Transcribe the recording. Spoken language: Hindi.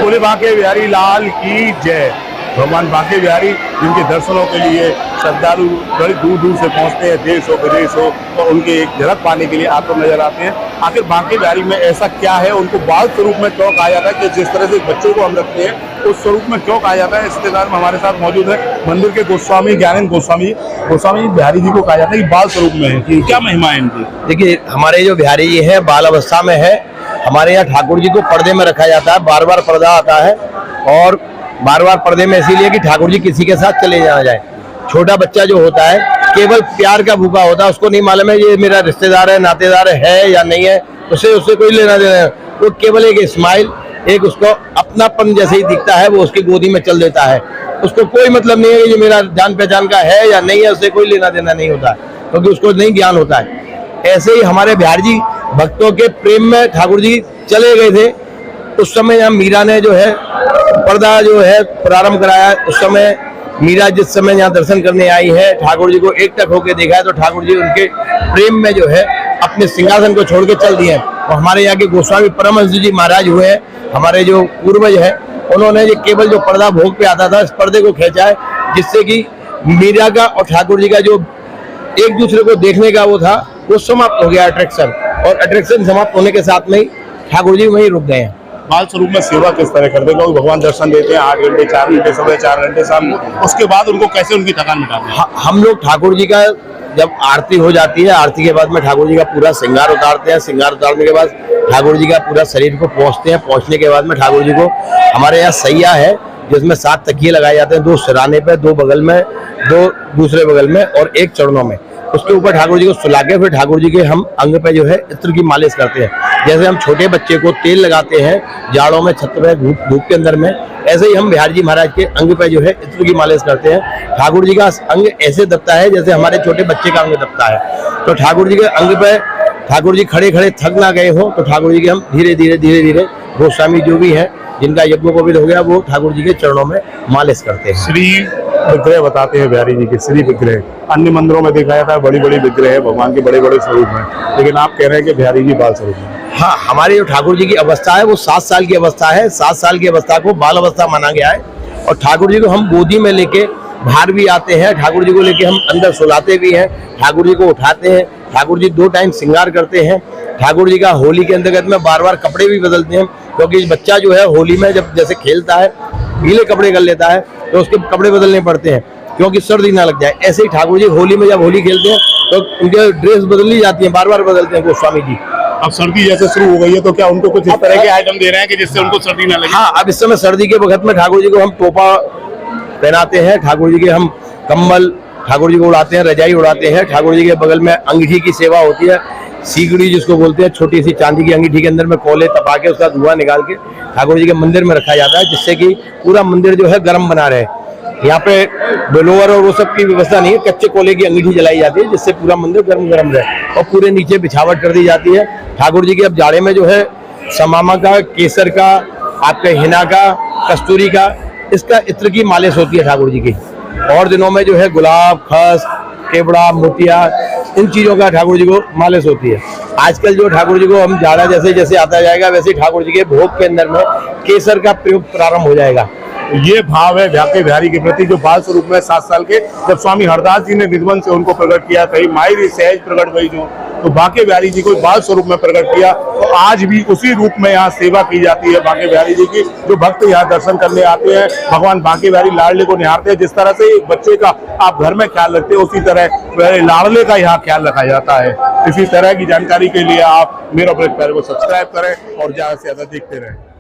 बोले बांके बिहारी लाल की जय। भगवान बांके बिहारी जिनके दर्शनों के लिए श्रद्धालु बड़ी दूर दूर से पहुंचते हैं, देश हो विदेश हो, तो उनके एक झलक पाने के लिए आपको नजर आते हैं। आखिर बांके बिहारी में ऐसा क्या है, उनको बाल स्वरूप में क्यों कहा जाता है कि जिस तरह से बच्चों को हम रखते हैं उस स्वरूप में क्यों कहा जाता है। इस रिश्तेदार में हमारे साथ मौजूद है मंदिर के गोस्वामी ज्ञानेंद्र गोस्वामी बिहारी जी को कहा जाता है कि बाल स्वरूप में है, कि क्या महिमा है इनकी। देखिए, हमारे जो बिहारी जी है बाल अवस्था में है। हमारे यहाँ ठाकुर जी को पर्दे में रखा जाता है, बार बार पर्दा आता है और बार बार पर्दे में इसीलिए कि ठाकुर जी किसी के साथ चले जाना जाए। छोटा बच्चा जो होता है केवल प्यार का भूखा होता है, उसको नहीं मालूम है ये मेरा रिश्तेदार है, नातेदार है या नहीं है, उससे कोई लेना देना है। वो केवल एक स्माइल, एक उसको अपनापन जैसे ही दिखता है वो उसकी गोदी में चल देता है। उसको कोई मतलब नहीं है कि ये मेरा जान पहचान का है या नहीं है, उससे कोई लेना देना नहीं होता क्योंकि उसको नहीं ज्ञान होता है। ऐसे ही हमारे बिहारी जी भक्तों के प्रेम में ठाकुर जी चले गए थे। उस समय यहाँ मीरा ने जो है पर्दा जो है प्रारंभ कराया। उस समय मीरा जिस समय यहाँ दर्शन करने आई है, ठाकुर जी को एकटक होकर देखा है, तो ठाकुर जी उनके प्रेम में जो है अपने सिंहासन को छोड़ के चल दिए। और हमारे यहाँ के गोस्वामी परमहंस जी महाराज हुए हैं, हमारे जो पूर्वज है, उन्होंने ये केवल जो पर्दा भोग पे आता था इस पर्दे को खींचा है, जिससे कि मीरा का और ठाकुर जी का जो एक दूसरे को देखने का वो था वो समाप्त हो गया अट्रैक्शन। और अट्रैक्शन समाप्त होने के साथ में ही ठाकुर जी वहीं रुक गए हैं। बाल स्वरूप में सेवा किस तरह करते हैं, क्योंकि भगवान दर्शन देते हैं 8 घंटे 4 घंटे सुबह 4 घंटे शाम को, उसके बाद उनको कैसे उनकी थकान मिटाते हैं। हम लोग ठाकुर जी का जब आरती हो जाती है, आरती के बाद में ठाकुर जी का पूरा श्रृंगार उतारते हैं। श्रृंगार उतारने के बाद ठाकुर जी का पूरा शरीर को पोंछते हैं। पोंछने के बाद में ठाकुर जी को हमारे यहाँ सैया है जिसमें 7 तकिए लगाए जाते हैं, 2 सिराने पे, 2 बगल में, 2 दूसरे बगल में और 1 चरणों में। उसके ऊपर ठाकुर जी को सुला के फिर ठाकुर जी के हम अंग पे जो है इत्र की मालिश करते हैं। जैसे हम छोटे बच्चे को तेल लगाते हैं जाड़ों में छत पे धूप के अंदर में, ऐसे ही हम बिहारी जी महाराज के अंग पे जो है इत्र की मालिश करते हैं। ठाकुर जी का अंग ऐसे दबता है जैसे हमारे छोटे बच्चे का अंग दबता है। तो ठाकुर जी के अंग पे ठाकुर जी खड़े खड़े थक ना गए हो तो ठाकुर जी के हम धीरे धीरे गोस्वामी जो भी है जिनका यज्ञोपवीत हो गया वो ठाकुर जी के चरणों में मालिश करते हैं। श्री विग्रह बताते हैं बिहारी जी के, श्री विग्रह अन्य मंदिरों में देखा जाता है बड़ी बड़ी विग्रह है, भगवान के बड़े बड़े स्वरूप हैं, लेकिन आप कह रहे हैं कि बिहारी जी बाल स्वरूप है। हाँ, हमारे जो ठाकुर जी की अवस्था है वो 7 साल की अवस्था है। 7 साल की अवस्था को बाल अवस्था माना गया है। और ठाकुर जी को हम गोदी में लेके बाहर भी आते हैं, ठाकुर जी को लेके हम अंदर सुलाते भी हैं, ठाकुर जी को उठाते हैं। ठाकुर जी 2 टाइम श्रृंगार करते हैं। ठाकुर जी का होली के अंतर्गत में बार बार कपड़े भी बदलते हैं, क्योंकि बच्चा जो है होली में जब जैसे खेलता है गीले कपड़े कर लेता है तो उसके कपड़े बदलने पड़ते हैं क्योंकि सर्दी ना लग जाए। ऐसे ही ठाकुर जी होली में जब होली खेलते हैं तो उनके ड्रेस बदली जाती है, बार बार बदलते हैं गोस्वामी जी। अब सर्दी जैसे शुरू हो गई है तो क्या उनको कुछ इस तरह के आइटम दे रहे हैं कि जिससे उनको सर्दी ना लगे। हाँ, अब इस समय सर्दी के वक्त में ठाकुर जी को हम टोपा पहनाते हैं, ठाकुर जी के हम कम्बल ठाकुर जी को उड़ाते हैं, रजाई उड़ाते हैं। ठाकुर जी के बगल में अंगीठी की सेवा होती है, सीगड़ी जिसको बोलते हैं, छोटी सी चांदी की अंगीठी के अंदर में कोयले तपा के उसका धुआं निकाल के ठाकुर जी के मंदिर में रखा जाता है, जिससे कि पूरा मंदिर जो है गर्म बना रहे। यहाँ पे ब्लोअर और वो सब की व्यवस्था नहीं है, कच्चे कोयले की अंगीठी जलाई जाती है जिससे पूरा मंदिर गर्म गर्म रहे। और पूरे नीचे बिछावट कर दी जाती है। ठाकुर जी के अब जाड़े में जो है समामा का, केसर का, आपके हिना का, कस्तूरी का, इसका इत्र की मालिश होती है ठाकुर जी की। और दिनों में जो है गुलाब, खस, केवड़ा, मोतिया, इन चीजों का ठाकुर जी को मालिश होती है। आजकल जो ठाकुर जी को हम जाड़ा जैसे जैसे आता जाएगा वैसे ही ठाकुर जी के भोग के अंदर में केसर का प्रयोग प्रारंभ हो जाएगा। ये भाव है बांके बिहारी के प्रति जो बाल स्वरूप में 7 साल के जब स्वामी हरदास जी ने निधवन से उनको प्रकट किया, कहीं माई सहज प्रकट गई जो, तो बांके बिहारी जी को बाल स्वरूप में प्रकट किया। तो आज भी उसी रूप में यहाँ सेवा की जाती है बांके बिहारी जी की। जो भक्त यहाँ दर्शन करने आते हैं भगवान बांके बिहारी लाडले को निहारते हैं। जिस तरह से एक बच्चे का आप घर में ख्याल रखते हैं उसी तरह लाडले का यहाँ ख्याल रखा जाता है। इसी तरह की जानकारी के लिए आप मेरा ब्रेक पैर को सब्सक्राइब करें और ज्यादा से ज्यादा देखते रहें।